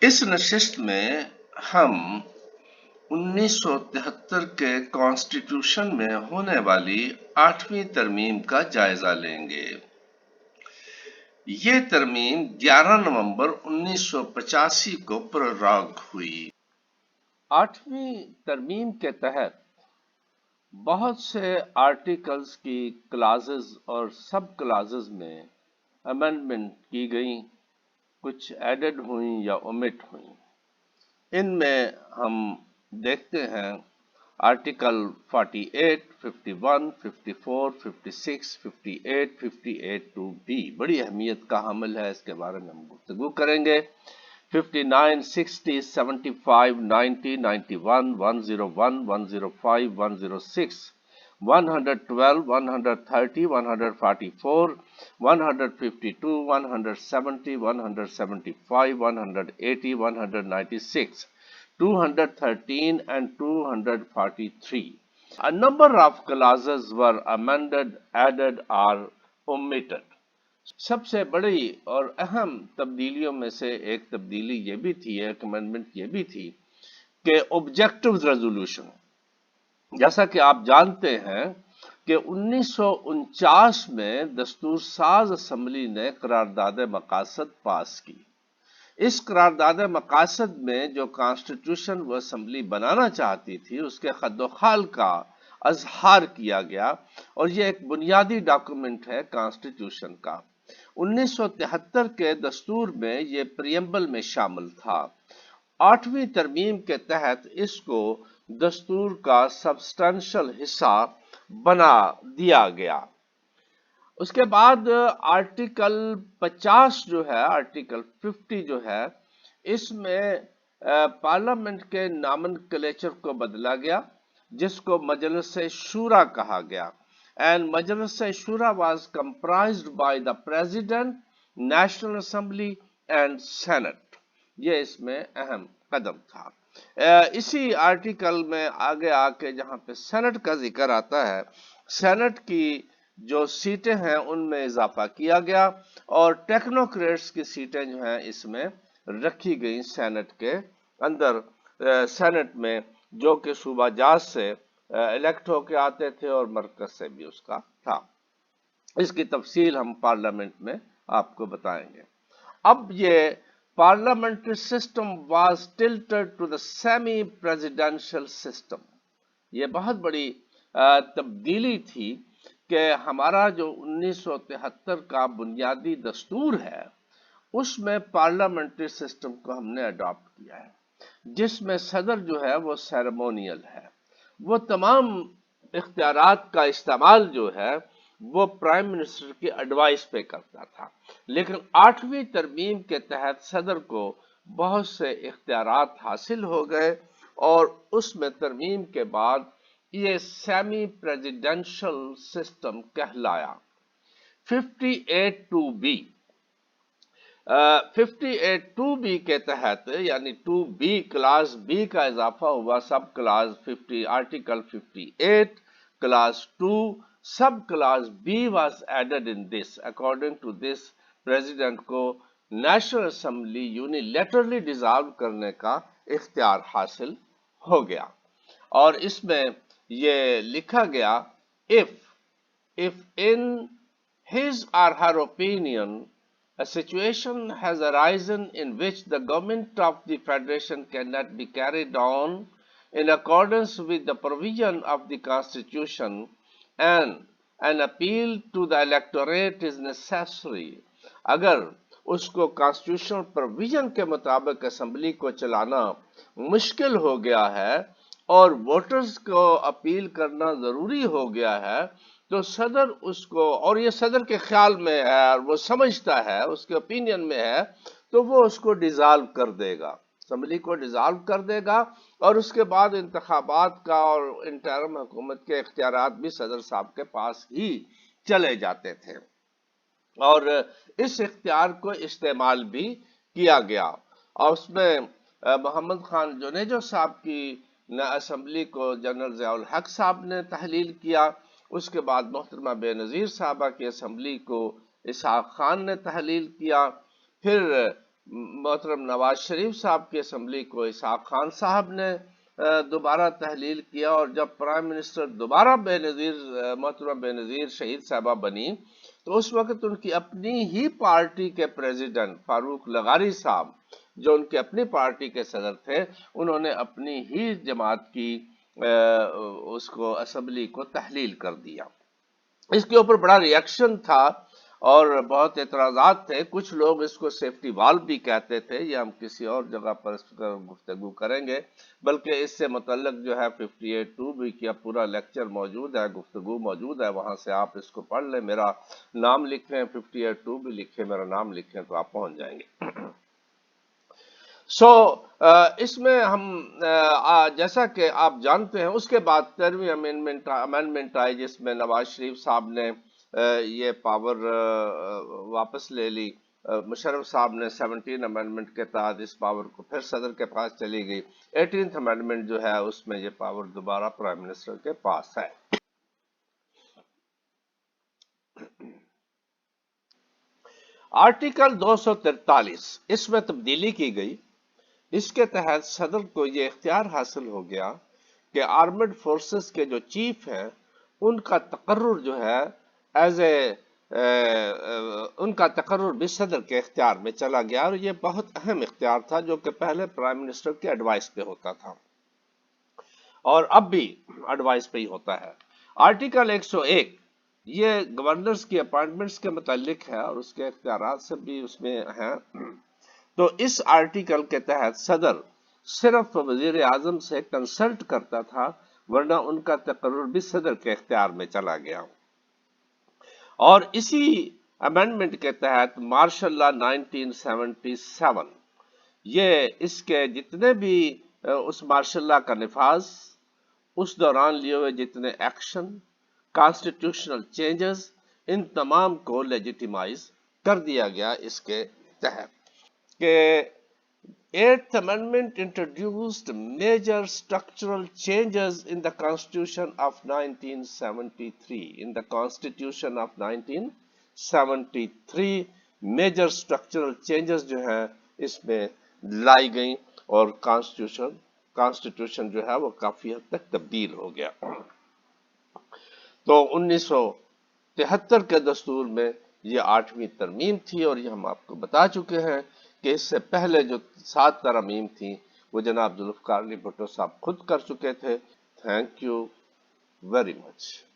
اس نشست میں ہم 1973 کے کانسٹیٹیوشن میں ہونے والی 8ویں ترمیم کا جائزہ لیں گے۔ یہ ترمیم 11 نومبر 1985 کو پروراگ ہوئی۔ 8ویں ترمیم کے تحت بہت سے آرٹیکلز کی کلازز اور سب کلازز میں امینڈمنٹ کی گئیں، کچھ ایڈڈ ہوئیں یا اومٹ ہوئیں۔ ان میں ہم دیکھتے ہیں آرٹیکل 48، 51، 54، 56، 58، 58(2)(b بڑی اہمیت کا حامل ہے، اس کے بارے میں ہم گفتگو کریں گے۔ 59، 60، 75، 90، 91، 101، 105، 106، 112، 130، 144، 152، 170، 175، 180، 196، 213 and 243. A number of clauses were amended, added or omitted. سب سے بڑی اور اہم تبدیلیوں میں سے ایک تبدیلی یہ بھی تھی، ایک امینڈمنٹ یہ بھی تھی کہ آبجیکٹو ریزولوشن، جیسا کہ آپ جانتے ہیں کہ 1949 میں دستور ساز اسمبلی نے قرارداد مقاصد پاس کی۔ اس قرارداد مقاصد میں جو کانسٹیٹیوشن وہ اسمبلی بنانا چاہتی تھی اس کے خد و خال کا اظہار کیا گیا، اور یہ ایک بنیادی ڈاکومنٹ ہے کانسٹیٹیوشن کا۔ 1973 کے دستور میں یہ پریمبل میں شامل تھا۔ 8ویں ترمیم کے تحت اس کو دستور کا سبسٹانشل حصہ بنا دیا گیا۔ اس کے بعد آرٹیکل 50 جو ہے، آرٹیکل 50 جو ہے، اس میں پارلیمنٹ کے نامنکلیچر کو بدلا گیا، جس کو مجلس شورا کہا گیا۔ And Majlis Shura was comprised by the president, National Assembly and Senate. یہ اس میں اہم قدم تھا۔ اسی آرٹیکل میں آگے آ کے جہاں پہ سینٹ کا ذکر آتا ہے، سینٹ کی جو سیٹیں ہیں ان میں اضافہ کیا گیا، اور ٹیکنوکریٹس کی سیٹیں جو ہیں اس میں رکھی گئیں سینٹ کے اندر، سینٹ میں، جو کہ صوبہ جات سے الیکٹ ہو کے آتے تھے اور مرکز سے بھی اس کا تھا۔ اس کی تفصیل ہم پارلیمنٹ میں آپ کو بتائیں گے۔ اب یہ parliamentary system was tilted to the semi presidential system. یہ بہت بڑی تبدیلی تھی کہ ہمارا جو 1973 کا بنیادی دستور ہے اس میں پارلیمنٹری سسٹم کو ہم نے اڈاپٹ کیا ہے، جس میں صدر جو ہے وہ سیریمونیل ہے، وہ تمام اختیارات کا استعمال جو ہے وہ پرائم منسٹر کی ایڈوائس پہ کرتا تھا۔ لیکن 8ویں ترمیم کے تحت صدر کو بہت سے اختیارات حاصل ہو گئے، اور اس میں ترمیم کے بعد یہ semi presidential system کہلایا۔ 58(2)(b 58(2)(b کے تحت، یعنی 2B کلاس B کا اضافہ ہوا، sub clause 50 article 58 clause 2 sub clause B was added in this. According to this, president کو نیشنل اسمبلی یونیلیٹرلی ڈیزالو کرنے کا اختیار حاصل ہو گیا، اور اس میں یہ لکھا گیا if in his or her opinion a situation has arisen in which the government of the federation cannot be carried on in accordance with the provision of the constitution and an appeal to the electorate is necessary. اگر اس کو constitutional provision کے مطابق assembly کو چلانا مشکل ہو گیا ہے اور ووٹرز کو اپیل کرنا ضروری ہو گیا ہے، تو صدر اس کو، اور یہ صدر کے خیال میں ہے اور وہ سمجھتا ہے، اس کے اوپینین میں ہے، تو وہ اس کو ڈیزالو کر دے گا، اسمبلی کو ڈیزالو کر دے گا، اور اس کے بعد انتخابات کا اور انٹرم حکومت کے اختیارات بھی صدر صاحب کے پاس ہی چلے جاتے تھے، اور اس اختیار کو استعمال بھی کیا گیا۔ اور اس میں محمد خان جونیجو صاحب کی اسمبلی کو جنرل ضیاء الحق صاحب نے تحلیل کیا، اس کے بعد محترمہ بے نظیر صاحبہ کی اسمبلی کو اسحاق خان نے تحلیل کیا، پھر محترم نواز شریف صاحب کی اسمبلی کو اسحاق خان صاحب نے دوبارہ تحلیل کیا، اور جب پرائم منسٹر دوبارہ محترمہ بے نظیر شہید صاحبہ بنی تو اس وقت ان کی اپنی ہی پارٹی کے پریزیڈنٹ فاروق لغاری صاحب، جو ان کی اپنی پارٹی کے صدر تھے، انہوں نے اپنی ہی جماعت کی اس کو اسمبلی کو تحلیل کر دیا۔ اس کے اوپر بڑا ری ایکشن تھا اور بہت اعتراضات تھے۔ کچھ لوگ اس کو سیفٹی والو بھی کہتے تھے، یہ ہم کسی اور جگہ پر اس پر گفتگو کریں گے، بلکہ اس سے متعلق جو ہے 58(2) بھی کیا پورا لیکچر موجود ہے، گفتگو موجود ہے، وہاں سے آپ اس کو پڑھ لیں، میرا نام لکھیں، 58(2) بھی لکھیں، میرا نام لکھیں تو آپ پہنچ جائیں گے۔ اس میں ہم جیسا کہ آپ جانتے ہیں اس کے بعد 13ویں امینڈمنٹ آئی، جس میں نواز شریف صاحب نے یہ پاور واپس لے لی۔ مشرف صاحب نے 17 امینڈمنٹ کے تحت اس پاور کو پھر صدر کے پاس چلی گئی۔ 18th امینڈمنٹ جو ہے اس میں یہ پاور دوبارہ پرائم منسٹر کے پاس ہے۔ آرٹیکل 243 اس میں تبدیلی کی گئی۔ اس کے تحت صدر کو یہ اختیار حاصل ہو گیا کہ آرمڈ فورسز کے جو چیف ہیں ان کا تقرر جو ہے ان کا تقرر بھی صدر کے اختیار میں چلا گیا، اور یہ بہت اہم اختیار تھا جو کہ پہلے پرائم منسٹر کے ایڈوائس پہ ہوتا تھا اور اب بھی ایڈوائس پہ ہی ہوتا ہے۔ آرٹیکل 101 یہ گورنرز کی اپائنٹمنٹس کے متعلق ہے اور اس کے اختیارات سے بھی اس میں ہیں۔ تو اس آرٹیکل کے تحت صدر صرف وزیر اعظم سے کنسلٹ کرتا تھا، ورنہ ان کا تقرر بھی صدر کے اختیار میں چلا گیا۔ اور اسی امینڈمنٹ کے تحت مارشل لا 1977 یہ اس کے جتنے بھی اس مارشل لا کا نفاذ، اس دوران لیے ہوئے جتنے ایکشن، کانسٹیٹیوشنل چینجز، ان تمام کو لیجیٹیمائز کر دیا گیا اس کے تحت۔ کہ 8th Amendment introduced major structural changes in the Constitution of 1973. In the Constitution of 1973 major structural changes جو ہیں اس میں لائی گئیں اور کانسٹیٹیوشن جو ہے وہ کافی حد تک تبدیل ہو گیا۔ تو 1973 کے دستور میں یہ 8ویں ترمیم تھی، اور یہ ہم آپ کو بتا چکے ہیں کہ اس سے پہلے جو 7 ترامیم تھیں وہ جناب ذوالفقار علی بھٹو صاحب خود کر چکے تھے۔ Thank you very much.